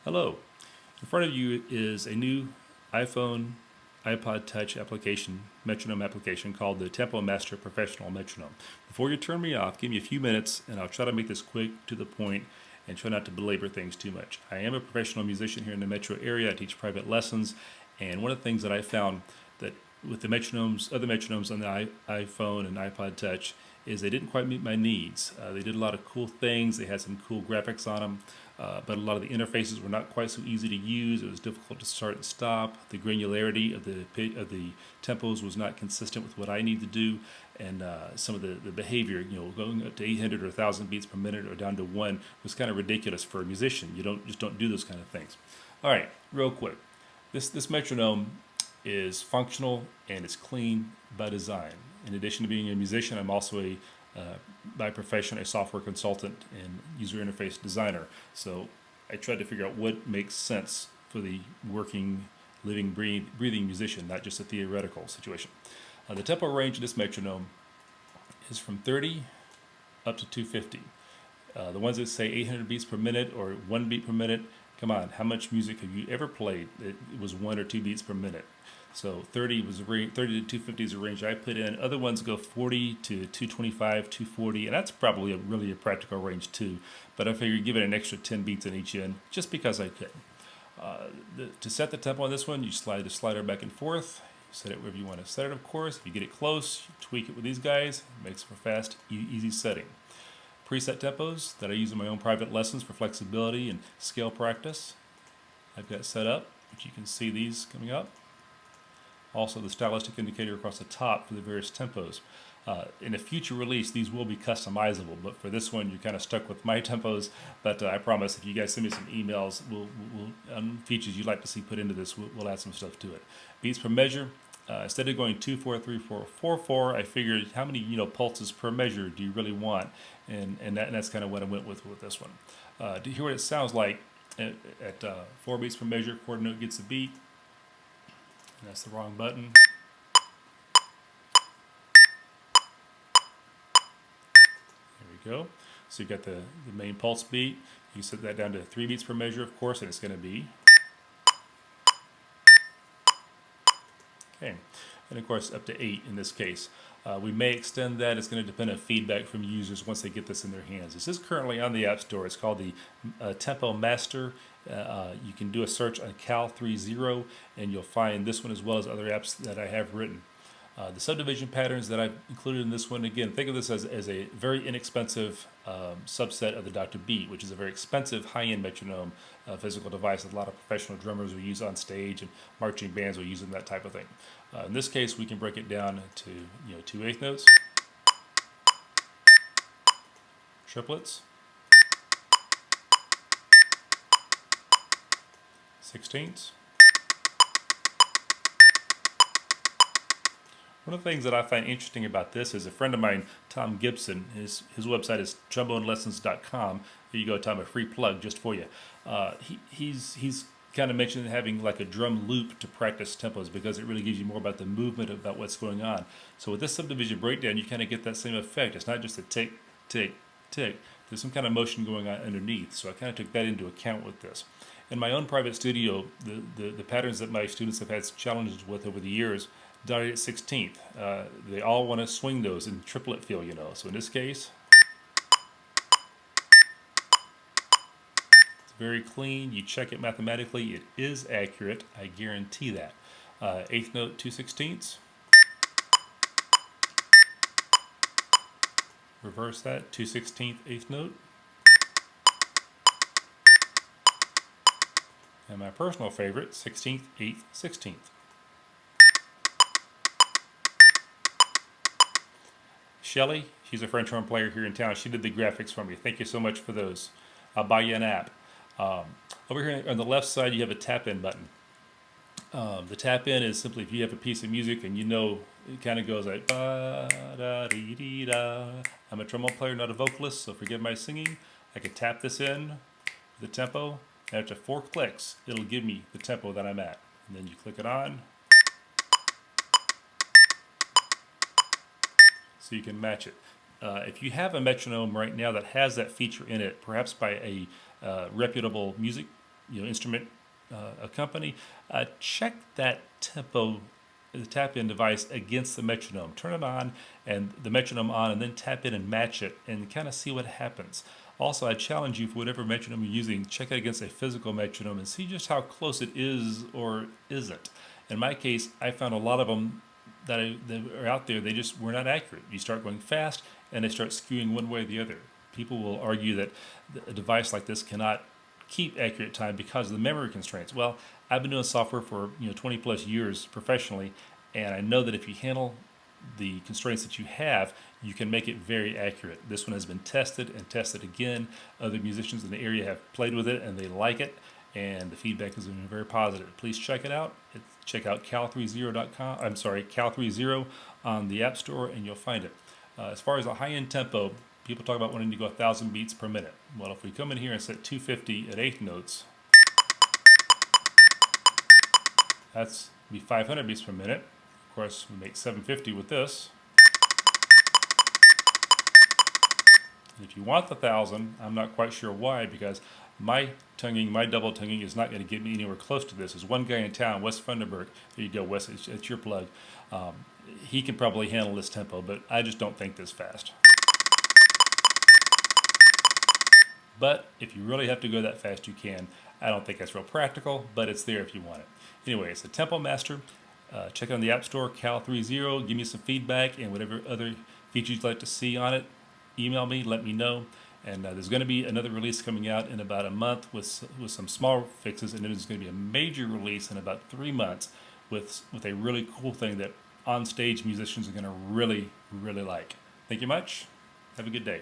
Hello. In front of you is a new iPhone, iPod-Touch application, metronome application called the Tempo Master Professional Metronome. Before you turn me off, give me a few minutes and I'll try to make this quick, to the point, and try not to belabor things too much. I am a professional musician here in the metro area. I teach private lessons, and one of the things that I found that with the metronomes, other metronomes on the iPhone and iPod-Touch, is they didn't quite meet my needs. They did a lot of cool things. They had some cool graphics on them, but a lot of the interfaces were not quite so easy to use. It was difficult to start and stop. The granularity of the tempos was not consistent with what I need to do, and some of the behavior, going up to 800 or 1,000 beats per minute or down to 1 was kind of ridiculous for a musician. You don't do those kind of things. All right, real quick, this metronome is functional and it's clean by design. In addition to being a musician, I'm also by profession, a software consultant and user interface designer. So I tried to figure out what makes sense for the working, living, breathing musician, not just a theoretical situation. The tempo range of this metronome is from 30 up to 250. The ones that say 800 beats per minute or 1 beat per minute, come on, how much music have you ever played that it was 1 or 2 beats per minute? So 30 to 250 is a range I put in. Other ones go 40 to 225, 240, and that's probably really a practical range too. But I figured give it an extra 10 beats on each end, just because I could. To set the tempo on this one, you slide the slider back and forth. You set it wherever you want to set it, of course. If you get it close, you tweak it with these guys. It makes for fast, easy setting. Preset tempos that I use in my own private lessons for flexibility and scale practice. I've got set up, which you can see these coming up. Also the stylistic indicator across the top for the various tempos. In a future release, these will be customizable, but for this one, you're kind of stuck with my tempos. But I promise, if you guys send me some emails, features you'd like to see put into this, we'll add some stuff to it. Beats per measure. Instead of going 2, 4, 3, 4, 4, 4, I figured how many pulses per measure do you really want, and that's kind of what I went with this one. To hear what it sounds like at 4 beats per measure, quarter note gets a beat. And that's the wrong button. There we go. So you've got the main pulse beat. You set that down to 3 beats per measure, of course, and it's going to be. Okay. And of course up to 8 in this case. We may extend that. It's going to depend on feedback from users once they get this in their hands. This is currently on the App Store. It's called the Tempo Master. You can do a search on Cal30 and you'll find this one as well as other apps that I have written. The subdivision patterns that I've included in this one, again, think of this as a very inexpensive subset of the Dr. Beat, which is a very expensive high-end metronome physical device that a lot of professional drummers will use on stage and marching bands will use in that type of thing. In this case, we can break it down to 2/8 notes, triplets, 16ths. One of the things that I find interesting about this is a friend of mine, Tom Gibson, his website is trombonelessons.com. Here you go, Tom, a free plug just for you. He's kind of mentioned having like a drum loop to practice tempos because it really gives you more about the movement, about what's going on. So with this subdivision breakdown, you kind of get that same effect. It's not just a tick, tick, tick. There's some kind of motion going on underneath. So I kind of took that into account with this. In my own private studio, the patterns that my students have had challenges with over the years, started at 16th. They all want to swing those in triplet feel, So in this case, it's very clean. You check it mathematically. It is accurate. I guarantee that. 8th note, 2/16. Reverse that, 2/16, 8th note. And my personal favorite, 16th, 8th, 16th. Shelly, she's a French horn player here in town. She did the graphics for me. Thank you so much for those. I'll buy you an app. Over here on the left side, you have a tap-in button. The tap-in is simply if you have a piece of music and it kind of goes like ba-da-dee-dee-da. I'm a trombone player, not a vocalist, so forgive my singing. I can tap this in, the tempo, and after 4 clicks, it'll give me the tempo that I'm at. And then you click it on, so you can match it. If you have a metronome right now that has that feature in it, perhaps by a reputable music instrument a company, check that tempo, the tap-in device against the metronome. Turn it on and the metronome on, and then tap in and match it, and kind of see what happens. Also, I challenge you, for whatever metronome you're using, check it against a physical metronome and see just how close it is or isn't. In my case, I found a lot of them that are out there, they just were not accurate. You start going fast and they start skewing one way or the other. People will argue that a device like this cannot keep accurate time because of the memory constraints. Well, I've been doing software for 20 plus years professionally, and I know that if you handle the constraints that you have, you can make it very accurate. This one has been tested and tested again. Other musicians in the area have played with it and they like it, and the feedback has been very positive. Please check it out. Check out cal30.com. I'm sorry, cal30 on the App Store, and you'll find it. As far as a high-end tempo, people talk about wanting to go 1,000 beats per minute. Well, if we come in here and set 250 at eighth notes, that's be 500 beats per minute. Of course, we make 750 with this. And if you want the 1,000, I'm not quite sure why, because my double tonguing is not going to get me anywhere close to this. There's one guy in town, Wes Funderburg. There you go, Wes, it's your plug. He can probably handle this tempo, but I just don't think this fast. But if you really have to go that fast, you can. I don't think that's real practical, but it's there if you want it. Anyway, it's the Tempo Master. Check it on the App Store, cal30. Give me some feedback and whatever other features you'd like to see on it. Email me, let me know. And there's going to be another release coming out in about a month with some small fixes, and then there's going to be a major release in about 3 months with a really cool thing that on-stage musicians are going to really, really like. Thank you much. Have a good day.